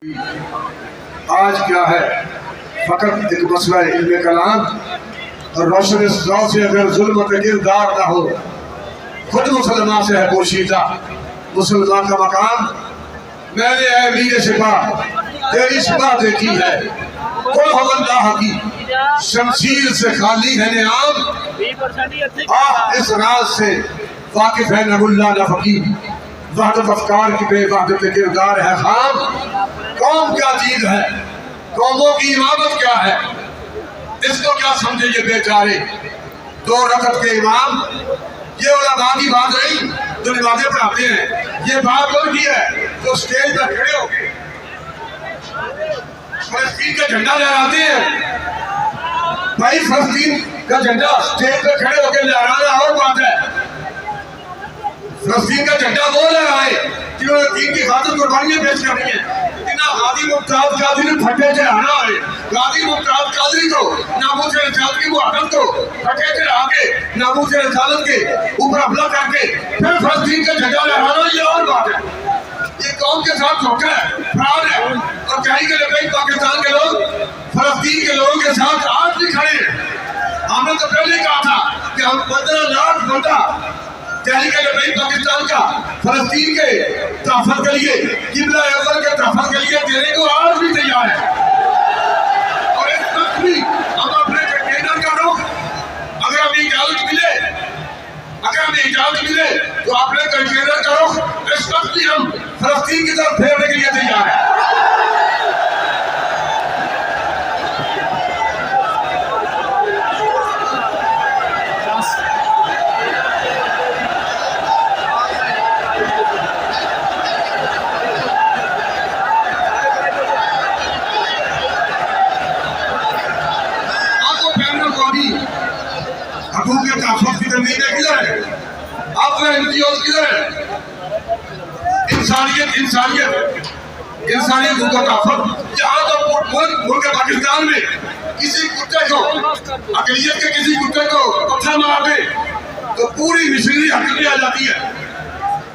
आज क्या है फकत एक मसला इल्म कलाम और रोशन से अगर जुल्म का किरदार ना हो, खुद मुसलमान से है पोशीदा मुसलमान का मकाम। मैंने मीर शिफा तेरी शिफा देखी है, कुल अल्लाह की शमशीर से खाली है नियाम। इस राज से वाकिफ है नबुल्ला न फकीर, वहदत अफकार की बेवहदत किरदार है खाम। कौम क्या चीज है, कौमों की इमामत क्या है, इसको क्या समझे ये बेचारे दो रकत के इमाम। ये उलमा की बात नहीं जो नमाज़ें पढ़ाते हैं, ये बात उनकी है जो स्टेज पर खड़े होकर फलस्तीन का झंडा लहराते हैं। भाई फलस्तीन का झंडा स्टेज पर खड़े होकर लहराना और बात है। फलस्तीन का झंडा वो लहराए जिन्होंने दीन की खातिर कुर्बानियां पेश करनी है। गाजी मुमताज कादरी ने फटे चढ़ाना है, गाजी मुमताज कादरी को नामूस रिसालत की मुहाफत को फटे चढ़ा के नामूस रिसालत के ऊपर हमला करके फिर फलस्तीन का झंडा लहराना, ये और बात है। ये कौम के साथ धोखा है, फ्रॉड है। और कहीं के लोग पाकिस्तान के लोग फलस्तीन के लोगों के साथ आज भी खड़े हैं। हमने तो पहले कहा था कि हम 15 लाख बंदा पाकिस्तान का फलस्तीन के तहफ़्फ़ुज़ के लिए, किबला अव्वल के तहफ़्फ़ुज़ के लिए देने को आज भी तैयार है। और इस वक्त भी हम अपने कंटेनर का रुख, अगर हमें इजाज़त मिले तो अपने कंटेनर का रुख इस वक्त भी हम फलस्तीन की तरफ फेरने के लिए तैयार है। इंसानियत का तहफ़्फ़ुज़ जहाँ तो मुल्क पाकिस्तान में किसी कुत्ते को, अक़लियत के किसी कुत्ते को पत्थर मार दे तो पूरी मिशनरी हरकतें आ जाती है।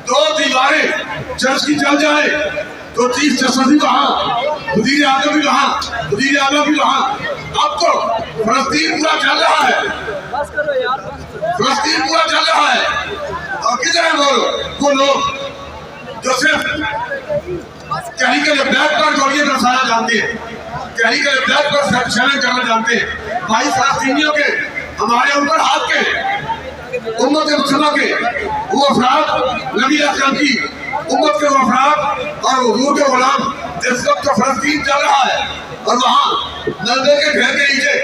दो दीवारें चर्च की चल जाए तो चीफ जस्टिस भी वहाँ, वज़ीर आज़म भी वहाँ, वज़ीर आज़म भी वहाँ। अब तो फलस्तीन पूरा चल रहा है, फलस्तीन पूरा चल रहा है। और किधर है वो लोग जो सिर्फ कहीं के ब्लैक पर गोलियां बरसाना जानते हैं, कहीं के ब्लैक पर शैलेंज करना जानते हैं। भाई फलस्तीनियों के, हमारे ऊपर हाथ के, उम्मत मुसलमान के वो अफराद, नबी अकरम की उम्मत के वो अफराद और हुजूर के गुलाम जिस वक्त तो फलस्तीन चल रहा है और वहाँ नलबे के घेर के नीचे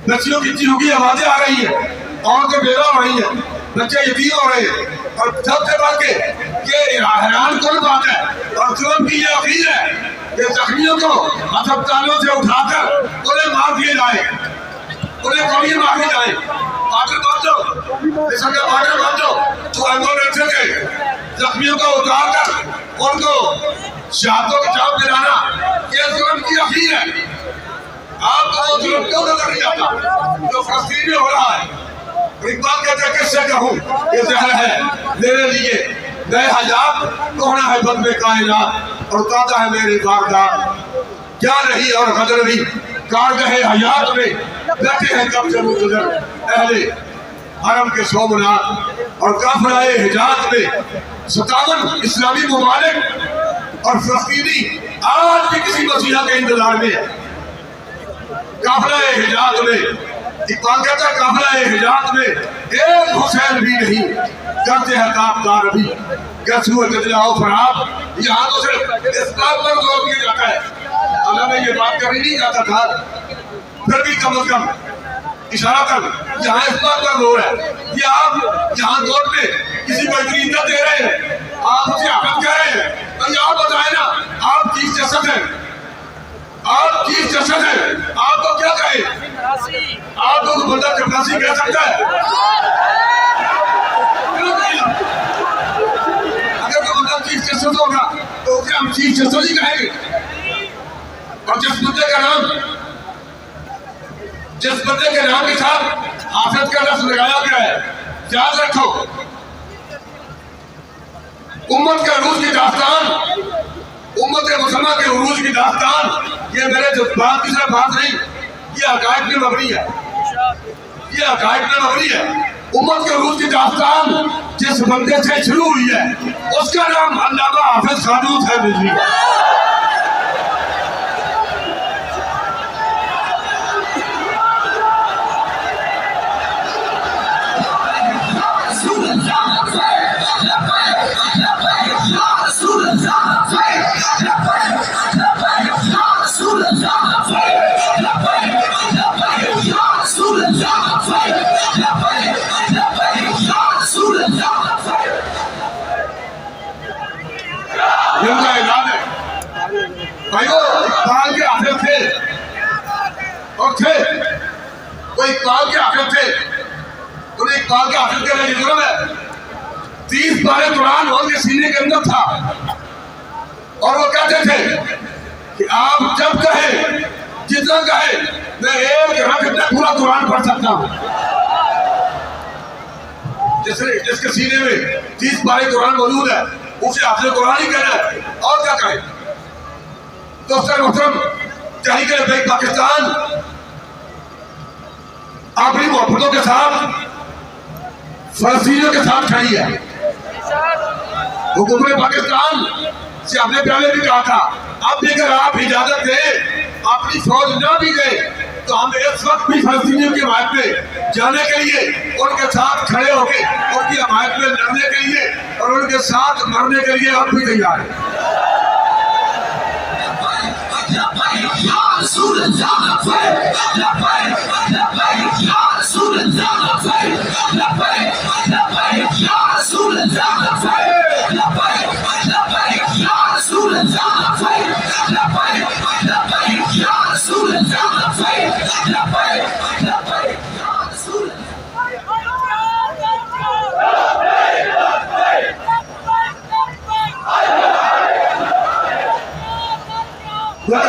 बच्चियों की चीखों की आवाजें आ रही है, औरतें बेवा हो रही है, बच्चे यतीम हो रहे हैं। और सबसे बढ़ के ये हैरान कौन बात है और जुल्म की ये अपील है कि जख्मियों को अस्पतालों से उठाकर उन्हें मार दिए जाए, उन्हें गोलियां मार दी जाए। बाटर बांधो, बाटर बांधो तो एम्बुलेंस से जख्मियों को उतार कर उनको शहादतों की चाप दिलाना, ये जुल्म की अपील है। आपको वो जुल्म क्यों नजर नहीं आता जो फलस्तीन में हो रहा है। इकबाल कहते हैं किससे कहूँ ये जहर है मेरे लिए, नए हजाब कोहना है बद में कायनात और ताजा है मेरी बारदात। क्या रही और कदर भी कारगहे हयात में, बैठे हैं कब से मुतज़र अहले हरम के सोमनाथ। और काफिलाए हिजाज में 57 इस्लामी मुमालिक और फलस्तीनी आज भी किसी मसीहा के इंतजार में है। काफिलाए हिजाज में, इकबाल कहता है काफिलाए हिजाज में एक हुसैन भी नहीं, करते हैं ताबदार अभी गसुए तजलाओ फराब। यहाँ तो सिर्फ इस बात पर जोर दिया जाता है, अल्लाह में ये बात कभी नहीं जाता था, फिर भी कम से कम इशारा कर यहाँ इस बात पर जोर है कि आप यहाँ कोर्ट में किसी को इतनी इज्जत दे रहे हैं, आप उसे हकत कह रहे हैं। तो यहाँ बताए ना, आप चीफ जस्टिस हैं, आप चीफ जस्टिस हैं, आपको क्या कहे? आपको तो बंदा चपरासी कह सकता है। अगर तो बंदा चीफ जस्टिस होगा तो उसे हम चीफ जस्टिस ही कहेंगे। और जिस बंदे के नाम के साथ हाफिज का लफ्ज लगाया गया है, याद रखो उम्मत का रूस की दास्तान उम्मत मुसलमान के उरूज की दास्तान, ये मेरे जज्बात की सिर्फ बात नहीं, ये हकायक में मबनी है, ये हकायक में मबनी है। उम्मत के उरूज की दास्तान जिस बंदे से शुरू हुई है उसका नाम अल्लामा हाफिज खानूस है रिजवी। भाइयों, इकबाल के हाफिज थे और थे, वो इकबाल के हाफिज थे, उन्हें इकबाल के हाफिज कहने की जरूरत है। 30 पारे कुरान उनके सीने के अंदर था और वो कहते थे कि आप जब कहे, जितना कहे, मैं एक रख में पूरा कुरान पढ़ सकता हूँ। जिसके सीने में 30 पारे कुरान मौजूद है उसे हाफिज कुरान ही कहना है, और क्या कहे। दोस्तों मोहतरम, तहरीक पाकिस्तान अपनी मोहब्बतों के साथ फलस्तीनियों के साथ खड़ी है। हुकूमत पाकिस्तान से हमने पहले भी कहा था, अब भी अगर आप इजाजत दें, अपनी फौज न भी गए तो हम इस वक्त भी फलस्तीनियों की हमायत में जाने के लिए, उनके साथ खड़े होकर उनकी हमायत में लड़ने के लिए और उनके साथ मरने के लिए अब भी तैयार है।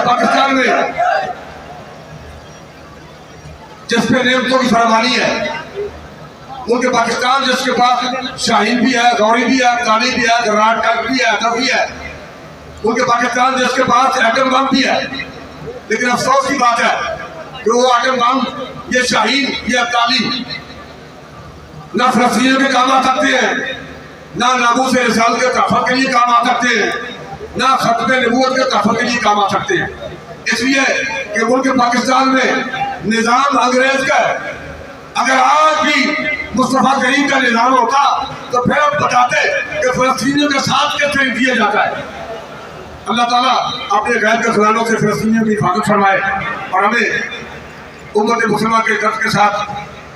पाकिस्तान में जिस पे नेमतों की फरमानी है, उनके पाकिस्तान जिसके पास शाहीन भी है, गौरी भी है, काली भी है, गराट टक भी है, अदब भी है, उनके पाकिस्तान जिसके पास एटम बम भी है। लेकिन अफसोस की बात है कि वो एटम बम, ये शाहीन, ये काली ना फलस्तीनियों के काम आ सकते हैं, ना नामूस रिसालत के तहफ़्फ़ुज़ के लिए काम आ सकते हैं, ना खत्म नबूवत के तहफ़्फ़ुज़ के लिए काम आ सकते हैं। इसलिए कि मुल्क पाकिस्तान में निज़ाम अंग्रेज का है। अगर आज भी मुस्तफ़ा करीम का निज़ाम होता तो फिर हम बताते कि फलस्तीनियों के साथ कैसे दिया जाता है। अल्लाह ताला अपने गैर के खजानों से फलस्तीनियों की हिफाजत फरमाए और हमें उम्मत मुसलमान के दर्द के साथ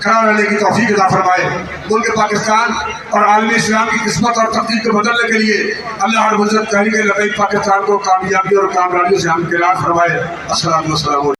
खड़ा रहने की तौफीक अता फरमाए। मुल्क पाकिस्तान और आलमी इस्लाम की किस्मत और तकदीर को बदलने के लिए अल्लाह रब्बुल इज्जत तहरीक पाकिस्तान को कामयाबी और कामयाबियों से हमकिनार फरमाए। अस्सलाम वालेकुम।